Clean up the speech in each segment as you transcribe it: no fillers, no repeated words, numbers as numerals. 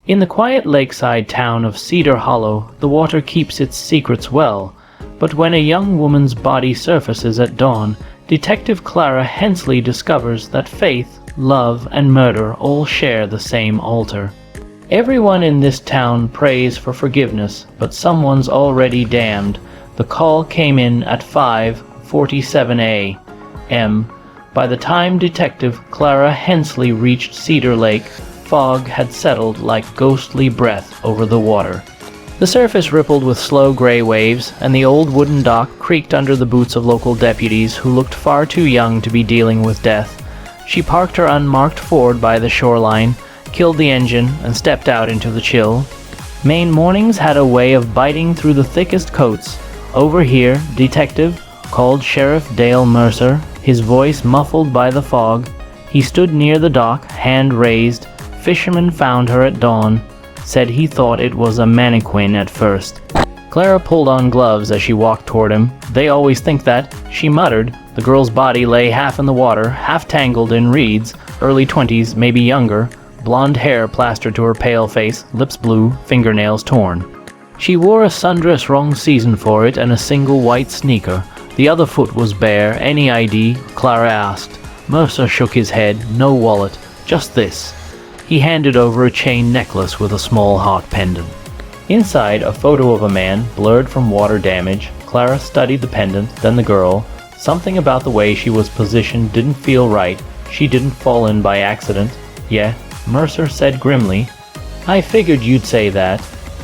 In the quiet lakeside town of Cedar Hollow, the water keeps its secrets well, but when a young woman's body surfaces at dawn, Detective Clara Hensley discovers that faith, love, and murder all share the same altar. Everyone in this town prays for forgiveness, but someone's already damned. The call came in at 5:47 a.m. By the time Detective Clara Hensley reached Cedar Lake, fog had settled like ghostly breath over the water. The surface rippled with slow gray waves, and the old wooden dock creaked under the boots of local deputies who looked far too young to be dealing with death. She parked her unmarked Ford by the shoreline, killed the engine, and stepped out into the chill. Maine mornings had a way of biting through the thickest coats. Over here, Detective called Sheriff Dale Mercer, his voice muffled by the fog. He stood near the dock, hand raised. Fisherman found her at dawn, said he thought it was a mannequin at first. Clara pulled on gloves as she walked toward him. They always think that, she muttered. The girl's body lay half in the water, half tangled in reeds, early 20s, maybe younger, blonde hair plastered to her pale face, lips blue, fingernails torn. She wore a sundress wrong season for it and a single white sneaker. The other foot was bare. Any ID? Clara asked. Mercer shook his head. No wallet. Just this. He handed over a chain necklace with a small heart pendant. Inside, a photo of a man, blurred from water damage. Clara studied the pendant, then the girl. Something about the way she was positioned didn't feel right. She didn't fall in by accident. Yeah, Mercer said grimly. I figured you'd say that.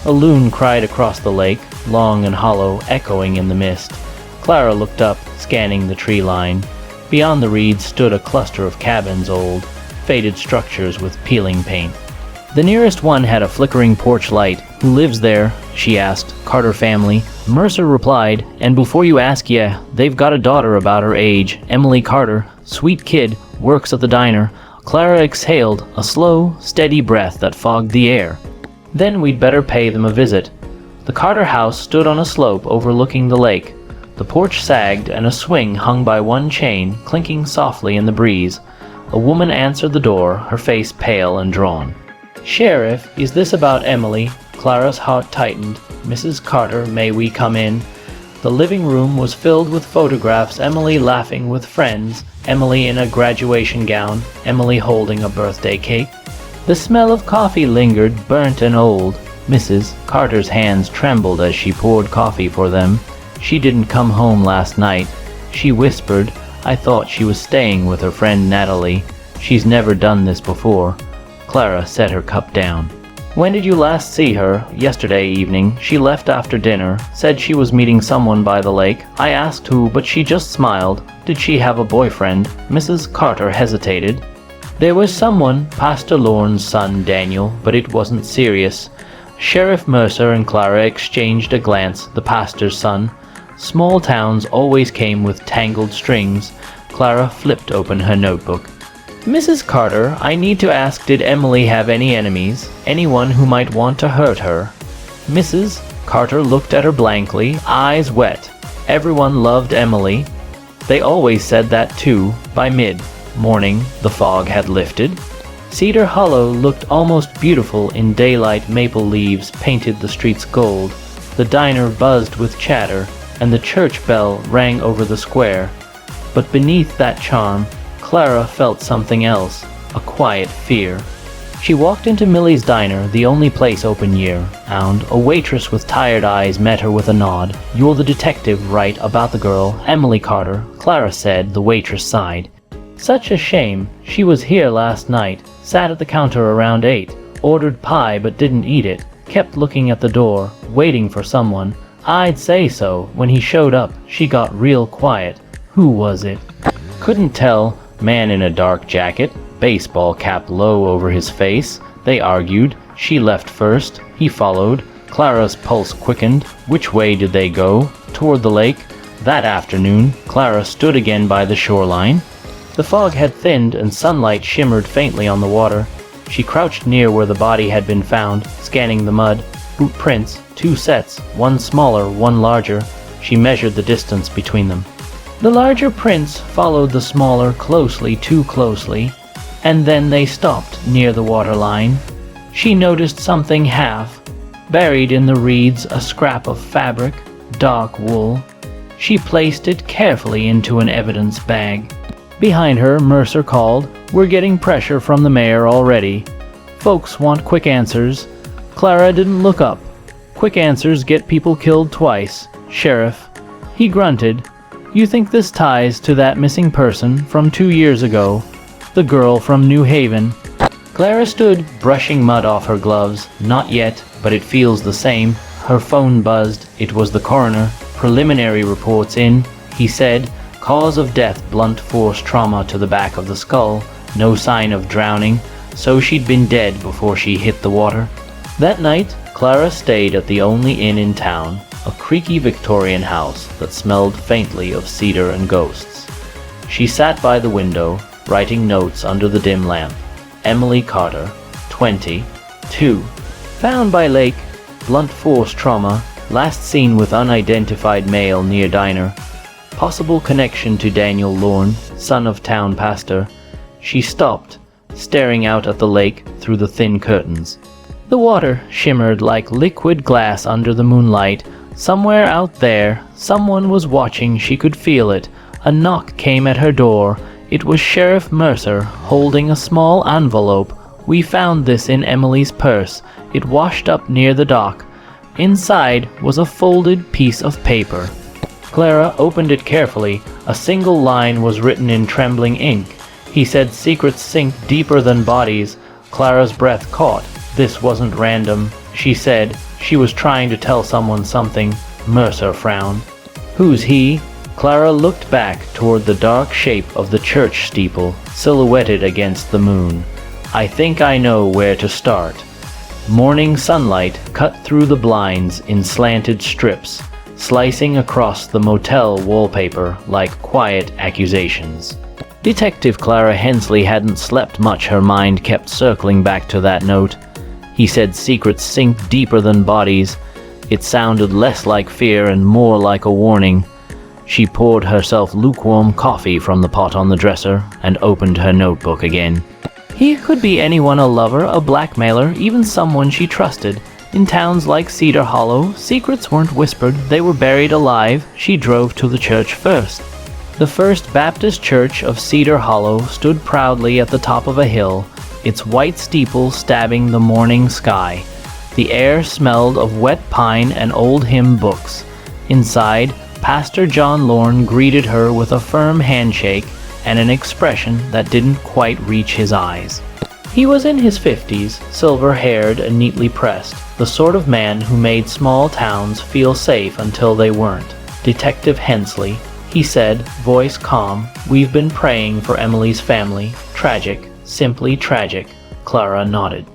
A loon cried across the lake, long and hollow, echoing in the mist. Clara looked up, scanning the tree line. Beyond the reeds stood a cluster of cabins, old, faded structures with peeling paint. The nearest one had a flickering porch light. Who lives there? She asked. Carter family. Mercer replied, and before you ask, yeah, they've got a daughter about her age, Emily Carter, sweet kid, works at the diner. Clara exhaled, a slow, steady breath that fogged the air. Then we'd better pay them a visit. The Carter house stood on a slope overlooking the lake. The porch sagged, and a swing hung by one chain, clinking softly in the breeze. A woman answered the door, her face pale and drawn. Sheriff, is this about Emily? Clara's heart tightened. Mrs. Carter, may we come in? The living room was filled with photographs, Emily laughing with friends, Emily in a graduation gown, Emily holding a birthday cake. The smell of coffee lingered, burnt and old. Mrs. Carter's hands trembled as she poured coffee for them. She didn't come home last night. She whispered, I thought she was staying with her friend Natalie. She's never done this before. Clara set her cup down. When did you last see her? Yesterday evening. She left after dinner, said she was meeting someone by the lake. I asked who, but she just smiled. Did she have a boyfriend? Mrs. Carter hesitated. There was someone, Pastor Lorne's son Daniel, but it wasn't serious. Sheriff Mercer and Clara exchanged a glance, the pastor's son. Small towns always came with tangled strings. Clara flipped open her notebook. Mrs. Carter, I need to ask, did Emily have any enemies? Anyone who might want to hurt her? Mrs. Carter looked at her blankly, eyes wet. Everyone loved Emily. They always said that too. By mid-morning, the fog had lifted. Cedar Hollow looked almost beautiful in daylight. Maple leaves painted the streets gold. The diner buzzed with chatter, and the church bell rang over the square. But beneath that charm, Clara felt something else, a quiet fear. She walked into Millie's diner, the only place open year-round. A waitress with tired eyes met her with a nod. You're the detective, right, about the girl, Emily Carter, Clara said. The waitress sighed. Such a shame. She was here last night, sat at the counter around 8, ordered pie but didn't eat it, kept looking at the door, waiting for someone. I'd say so. When he showed up, she got real quiet. Who was it? Couldn't tell. Man in a dark jacket, baseball cap low over his face. They argued. She left first. He followed. Clara's pulse quickened. Which way did they go? Toward the lake. That afternoon, Clara stood again by the shoreline. The fog had thinned and sunlight shimmered faintly on the water. She crouched near where the body had been found, scanning the mud. Boot prints, 2 sets, one smaller, one larger. She measured the distance between them. The larger prints followed the smaller closely, too closely, and then they stopped near the waterline. She noticed something half buried in the reeds, a scrap of fabric, dark wool. She placed it carefully into an evidence bag. Behind her, Mercer called, "We're getting pressure from the mayor already. Folks want quick answers." Clara didn't look up. "Quick answers get people killed twice, Sheriff." He grunted. "You think this ties to that missing person from 2 years ago? The girl from New Haven?" Clara stood, brushing mud off her gloves. "Not yet, but it feels the same." Her phone buzzed. It was the coroner. "Preliminary reports in," he said. "Cause of death, blunt force trauma to the back of the skull. No sign of drowning, so she'd been dead before she hit the water." That night, Clara stayed at the only inn in town, a creaky Victorian house that smelled faintly of cedar and ghosts. She sat by the window, writing notes under the dim lamp. Emily Carter, 20, 2. Found by lake, blunt force trauma, last seen with unidentified male near diner. Possible connection to Daniel Lorne, son of town pastor. She stopped, staring out at the lake through the thin curtains. The water shimmered like liquid glass under the moonlight. Somewhere out there, someone was watching. She could feel it. A knock came at her door. It was Sheriff Mercer, holding a small envelope. "We found this in Emily's purse. It washed up near the dock." Inside was a folded piece of paper. Clara opened it carefully. A single line was written in trembling ink. He said, "Secrets sink deeper than bodies." Clara's breath caught. This wasn't random, she said. She was trying to tell someone something. Mercer frowned. "Who's he?" Clara looked back toward the dark shape of the church steeple, silhouetted against the moon. "I think I know where to start." Morning sunlight cut through the blinds in slanted strips, slicing across the motel wallpaper like quiet accusations. Detective Clara Hensley hadn't slept much. Her mind kept circling back to that note. He said secrets sink deeper than bodies. It sounded less like fear and more like a warning. She poured herself lukewarm coffee from the pot on the dresser and opened her notebook again. He could be anyone, a lover, a blackmailer, even someone she trusted. In towns like Cedar Hollow, secrets weren't whispered, they were buried alive. She drove to the church first. The First Baptist Church of Cedar Hollow stood proudly at the top of a hill, its white steeple stabbing the morning sky. The air smelled of wet pine and old hymn books. Inside, Pastor John Lorne greeted her with a firm handshake and an expression that didn't quite reach his eyes. He was in his 50s, silver-haired and neatly pressed, the sort of man who made small towns feel safe until they weren't. "Detective Hensley," he said, voice calm, "we've been praying for Emily's family. Tragic, simply tragic." Clara nodded.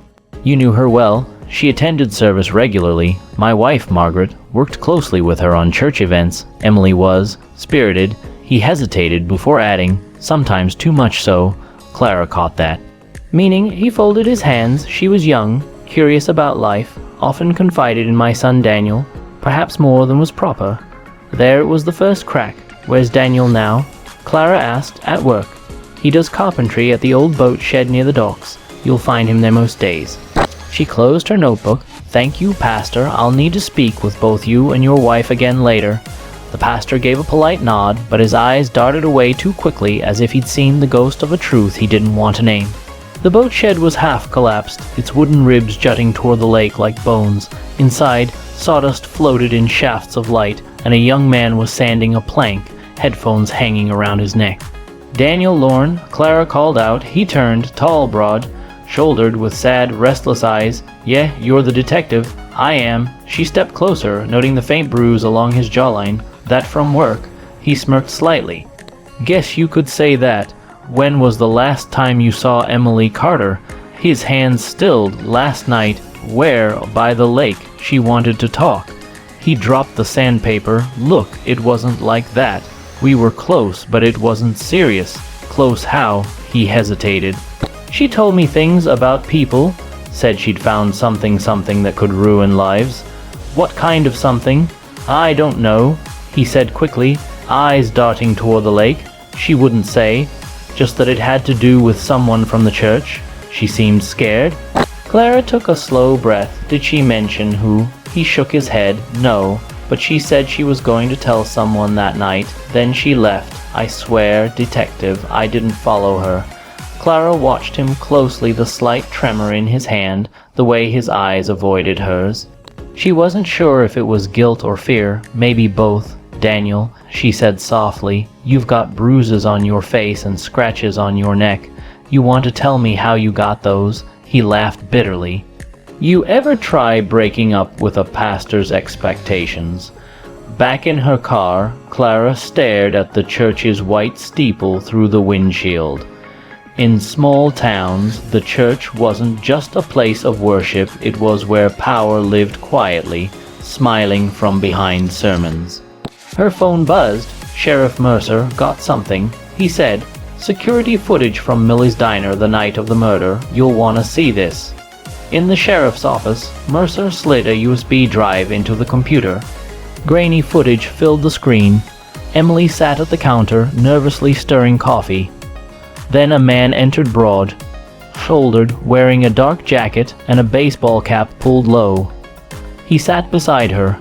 "You knew her well. She attended service regularly. My wife, Margaret, worked closely with her on church events. Emily was spirited." He hesitated before adding, "sometimes too much so." Clara caught that. Meaning, he folded his hands. "She was young, curious about life, often confided in my son Daniel, perhaps more than was proper." There was the first crack. "Where's Daniel now?" Clara asked. "At work. He does carpentry at the old boat shed near the docks. You'll find him there most days." She closed her notebook. "Thank you, Pastor. I'll need to speak with both you and your wife again later." The pastor gave a polite nod, but his eyes darted away too quickly, as if he'd seen the ghost of a truth he didn't want to name. The boat shed was half collapsed, its wooden ribs jutting toward the lake like bones. Inside, sawdust floated in shafts of light, and a young man was sanding a plank, headphones hanging around his neck. "Daniel Lorne," Clara called out. He turned, tall, broad-shouldered, with sad, restless eyes. "Yeah, you're the detective." "I am." She stepped closer, noting the faint bruise along his jawline. "That from work?" He smirked slightly. "Guess you could say that. When was the last time you saw Emily Carter?" His hands stilled. "Last night." "Where?" "By the lake. She wanted to talk." He dropped the sandpaper. "Look, it wasn't like that. We were close, but it wasn't serious." "Close how?" He hesitated. "She told me things about people. Said she'd found something that could ruin lives." "What kind of something?" "I don't know," he said quickly, eyes darting toward the lake. She wouldn't say. Just that it had to do with someone from the church. She seemed scared. Clara took a slow breath. Did she mention who? He shook his head. No, but she said she was going to tell someone that night. Then she left. I swear, detective, I didn't follow her. Clara watched him closely, the slight tremor in his hand, the way his eyes avoided hers. She wasn't sure if it was guilt or fear, maybe both. Daniel, she said softly, you've got bruises on your face and scratches on your neck. You want to tell me how you got those? He laughed bitterly. You ever try breaking up with a pastor's expectations? Back in her car, Clara stared at the church's white steeple through the windshield. In small towns, the church wasn't just a place of worship, it was where power lived quietly, smiling from behind sermons. Her phone buzzed. Sheriff Mercer got something. He said, security footage from Millie's diner the night of the murder. You'll want to see this. In the sheriff's office, Mercer slid a USB drive into the computer. Grainy footage filled the screen. Emily sat at the counter, nervously stirring coffee. Then a man entered broad-shouldered, wearing a dark jacket and a baseball cap pulled low. He sat beside her.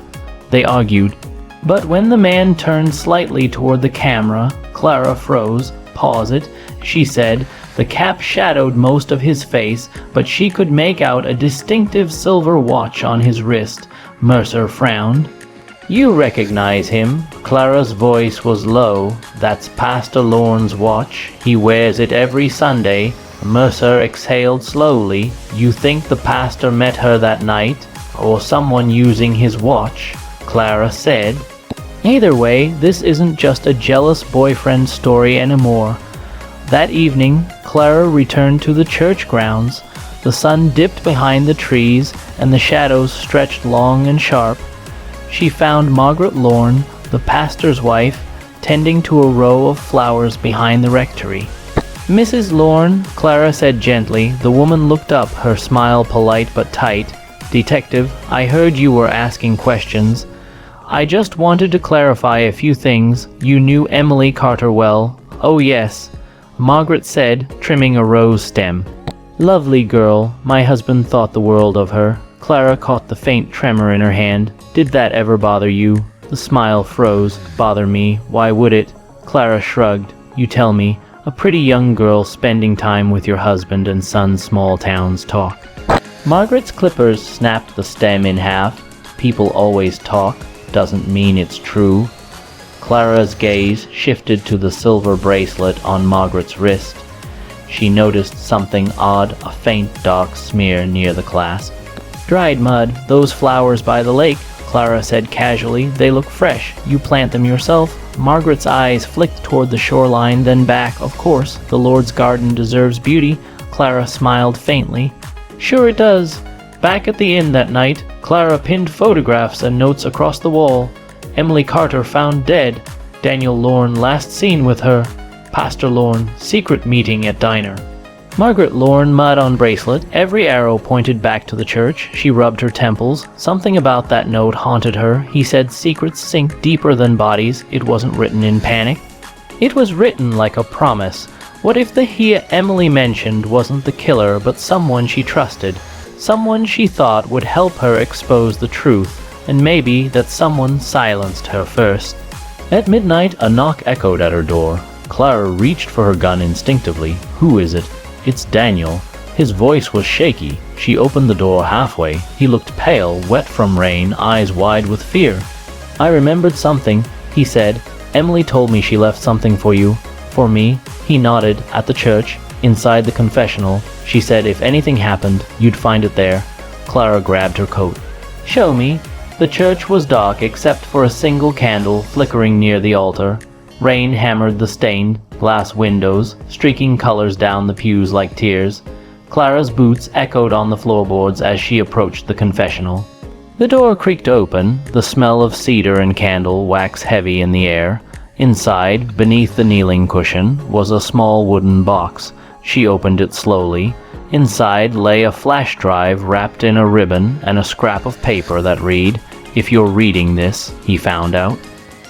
They argued. But when the man turned slightly toward the camera, Clara froze. Pause it, she said. The cap shadowed most of his face, but she could make out a distinctive silver watch on his wrist. Mercer frowned. You recognize him? Clara's voice was low. That's Pastor Lorne's watch. He wears it every Sunday. Mercer exhaled slowly. You think the pastor met her that night? Or someone using his watch? Clara said. Either way, this isn't just a jealous boyfriend story anymore. That evening, Clara returned to the church grounds. The sun dipped behind the trees, and the shadows stretched long and sharp. She found Margaret Lorne, the pastor's wife, tending to a row of flowers behind the rectory. Mrs. Lorne, Clara said gently. The woman looked up, her smile polite but tight. Detective, I heard you were asking questions. I just wanted to clarify a few things. You knew Emily Carter well. Oh yes, Margaret said, trimming a rose stem. Lovely girl. My husband thought the world of her. Clara caught the faint tremor in her hand. Did that ever bother you? The smile froze. Bother me? Why would it? Clara shrugged. You tell me. A pretty young girl spending time with your husband and son's small towns talk. Margaret's clippers snapped the stem in half. People always talk. Doesn't mean it's true. Clara's gaze shifted to the silver bracelet on Margaret's wrist. She noticed something odd, a faint dark smear near the clasp. Dried mud, those flowers by the lake, Clara said casually. They look fresh. You plant them yourself? Margaret's eyes flicked toward the shoreline, then back. Of course, the Lord's garden deserves beauty. Clara smiled faintly. Sure it does. Back at the inn that night, Clara pinned photographs and notes across the wall. Emily Carter found dead. Daniel Lorne last seen with her. Pastor Lorne, secret meeting at diner. Margaret Lorne, mud on bracelet. Every arrow pointed back to the church. She rubbed her temples. Something about that note haunted her. He said secrets sink deeper than bodies. It wasn't written in panic. It was written like a promise. What if the he Emily mentioned wasn't the killer, but someone she trusted? Someone she thought would help her expose the truth, and maybe that someone silenced her first. At midnight, a knock echoed at her door. Clara reached for her gun instinctively. Who is it? It's Daniel. His voice was shaky. She opened the door halfway. He looked pale, wet from rain, eyes wide with fear. I remembered something, he said. Emily told me she left something for you. For me? He nodded. At the church, inside the confessional. She said if anything happened, you'd find it there. Clara grabbed her coat. Show me. The church was dark except for a single candle flickering near the altar. Rain hammered the stained glass windows, streaking colors down the pews like tears. Clara's boots echoed on the floorboards as she approached the confessional. The door creaked open, the smell of cedar and candle waxed heavy in the air. Inside, beneath the kneeling cushion, was a small wooden box. She opened it slowly. Inside lay a flash drive wrapped in a ribbon and a scrap of paper that read, "If you're reading this," he found out.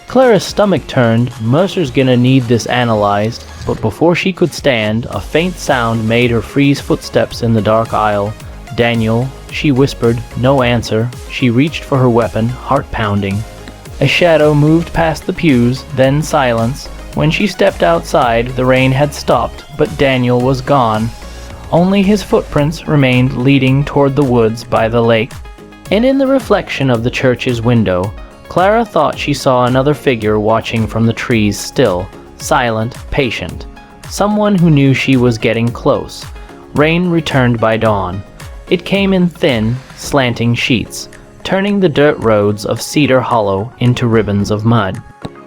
Clara's stomach turned. Mercer's gonna need this analyzed. But before she could stand, a faint sound made her freeze footsteps in the dark aisle. Daniel, she whispered, no answer. She reached for her weapon, heart pounding. A shadow moved past the pews, then silence. When she stepped outside, the rain had stopped, but Daniel was gone. Only his footprints remained leading toward the woods by the lake. And in the reflection of the church's window, Clara thought she saw another figure watching from the trees still, silent, patient. Someone who knew she was getting close. Rain returned by dawn. It came in thin, slanting sheets, turning the dirt roads of Cedar Hollow into ribbons of mud.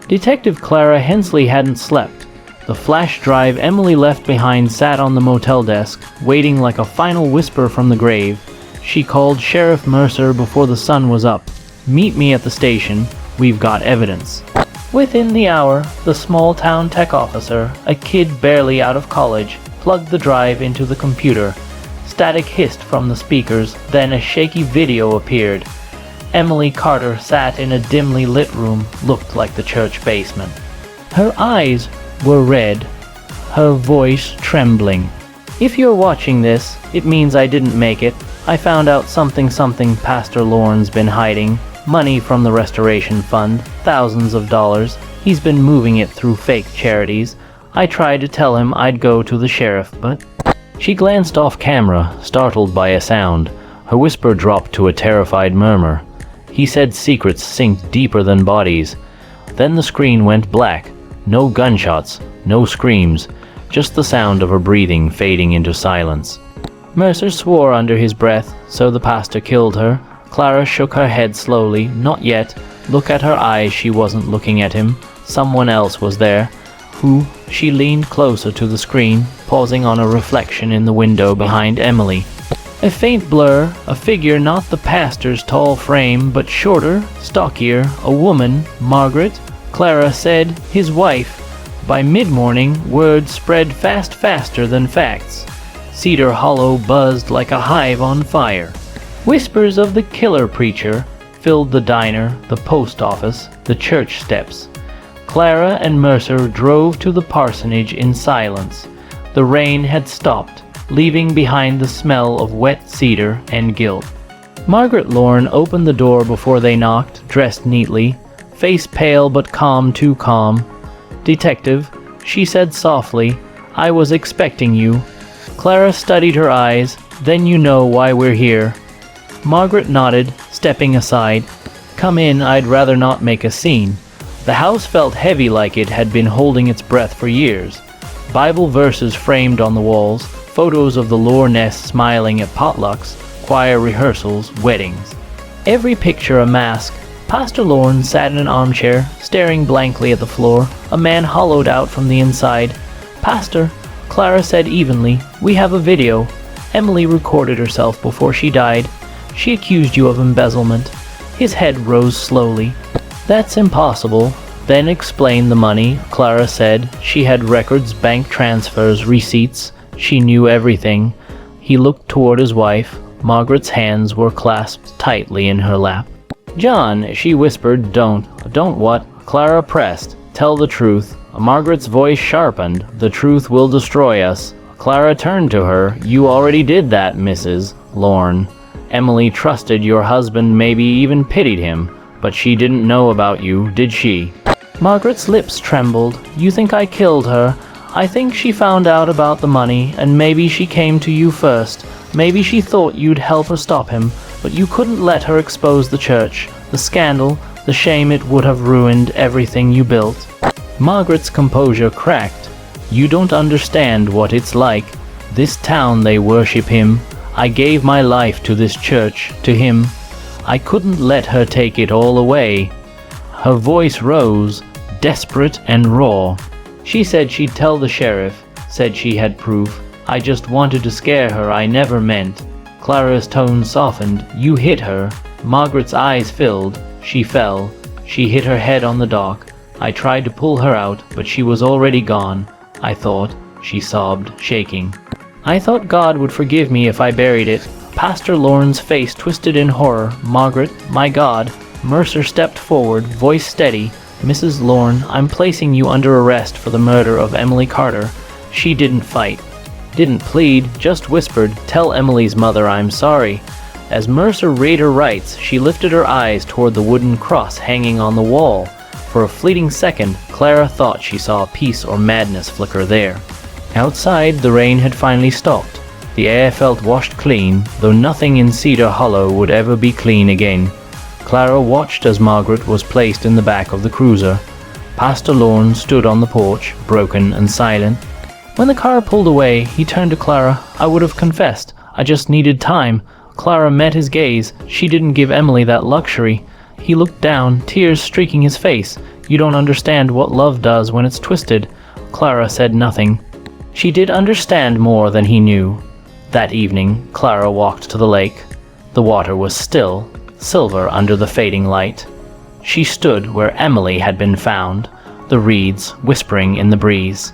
Detective Clara Hensley hadn't slept. The flash drive Emily left behind sat on the motel desk, waiting like a final whisper from the grave. She called Sheriff Mercer before the sun was up. Meet me at the station. We've got evidence. Within the hour, the small-town tech officer, a kid barely out of college, plugged the drive into the computer. Static hissed from the speakers, then a shaky video appeared. Emily Carter sat in a dimly lit room, looked like the church basement. Her eyes were red, her voice trembling. If you're watching this, it means I didn't make it. I found out something Pastor Lorne's been hiding. Money from the restoration fund, thousands of dollars. He's been moving it through fake charities. I tried to tell him I'd go to the sheriff, but... She glanced off camera, startled by a sound. Her whisper dropped to a terrified murmur. He said secrets sink deeper than bodies. Then the screen went black. No gunshots, no screams, just the sound of her breathing fading into silence. Mercer swore under his breath, so the pastor killed her. Clara shook her head slowly. Not yet. Look at her eyes. She wasn't looking at him. Someone else was there. Who? She leaned closer to the screen, pausing on a reflection in the window behind Emily. A faint blur, a figure not the pastor's tall frame, but shorter, stockier, a woman, Margaret. Clara said, his wife. By mid-morning, word spread faster than facts. Cedar Hollow buzzed like a hive on fire. Whispers of the killer preacher filled the diner, the post office, the church steps. Clara and Mercer drove to the parsonage in silence. The rain had stopped, leaving behind the smell of wet cedar and guilt. Margaret Lorne opened the door before they knocked, dressed neatly, face pale but calm, too calm. Detective, she said softly, I was expecting you. Clara studied her eyes. Then you know why we're here. Margaret nodded, stepping aside. Come in, I'd rather not make a scene. The house felt heavy, like it had been holding its breath for years. Bible verses framed on the walls, photos of the Lorness smiling at potlucks, choir rehearsals, weddings. Every picture a mask. Pastor Lorne sat in an armchair, staring blankly at the floor, a man hollowed out from the inside. Pastor, Clara said evenly, we have a video. Emily recorded herself before she died. She accused you of embezzlement. His head rose slowly. That's impossible. Then explain the money, Clara said. She had records, bank transfers, receipts. She knew everything. He looked toward his wife. Margaret's hands were clasped tightly in her lap. John, she whispered, don't what? Clara pressed. Tell the truth. Margaret's voice sharpened. The truth will destroy us. Clara turned to her. You already did that, Mrs. Lorne. Emily trusted your husband, maybe even pitied him. But she didn't know about you, did she? Margaret's lips trembled. You think I killed her? I think she found out about the money, and maybe she came to you first. Maybe she thought you'd help her stop him, but you couldn't let her expose the church, the scandal, the shame. It would have ruined everything you built. Margaret's composure cracked. You don't understand what it's like. This town, they worship him. I gave my life to this church, to him. I couldn't let her take it all away. Her voice rose, desperate and raw. She said she'd tell the sheriff, said she had proof. I just wanted to scare her, I never meant. Clara's tone softened. You hit her. Margaret's eyes filled. She fell. She hit her head on the dock. I tried to pull her out, but she was already gone. I thought, she sobbed, shaking. I thought God would forgive me if I buried it. Pastor Lorne's face twisted in horror. Margaret, my God. Mercer stepped forward, voice steady. Mrs. Lorne, I'm placing you under arrest for the murder of Emily Carter. She didn't fight. Didn't plead, just whispered, "Tell Emily's mother I'm sorry." As Mercer Rader writes, she lifted her eyes toward the wooden cross hanging on the wall. For a fleeting second, Clara thought she saw peace or madness flicker there. Outside, the rain had finally stopped. The air felt washed clean, though nothing in Cedar Hollow would ever be clean again. Clara watched as Margaret was placed in the back of the cruiser. Pastor Lorne stood on the porch, broken and silent. When the car pulled away, he turned to Clara. "I would have confessed. I just needed time." Clara met his gaze. She didn't give Emily that luxury. He looked down, tears streaking his face. "You don't understand what love does when it's twisted." Clara said nothing. She did understand more than he knew. That evening, Clara walked to the lake. The water was still, silver under the fading light. She stood where Emily had been found, the reeds whispering in the breeze.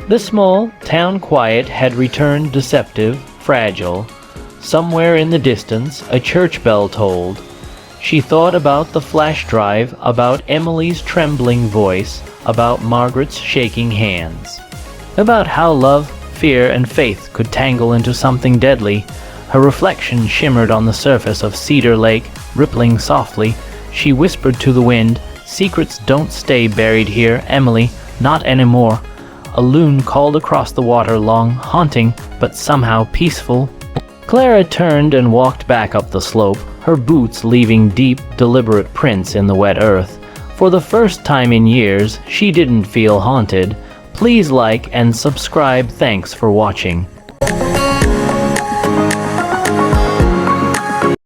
The small town quiet had returned, deceptive, fragile. Somewhere in the distance, a church bell tolled. She thought about the flash drive, about Emily's trembling voice, about Margaret's shaking hands, about how love, fear, and faith could tangle into something deadly. Her reflection shimmered on the surface of Cedar Lake, rippling softly. She whispered to the wind, "Secrets don't stay buried here, Emily, not anymore." A loon called across the water, long, haunting, but somehow peaceful. Clara turned and walked back up the slope, her boots leaving deep, deliberate prints in the wet earth. For the first time in years, she didn't feel haunted. Please like and subscribe. Thanks for watching.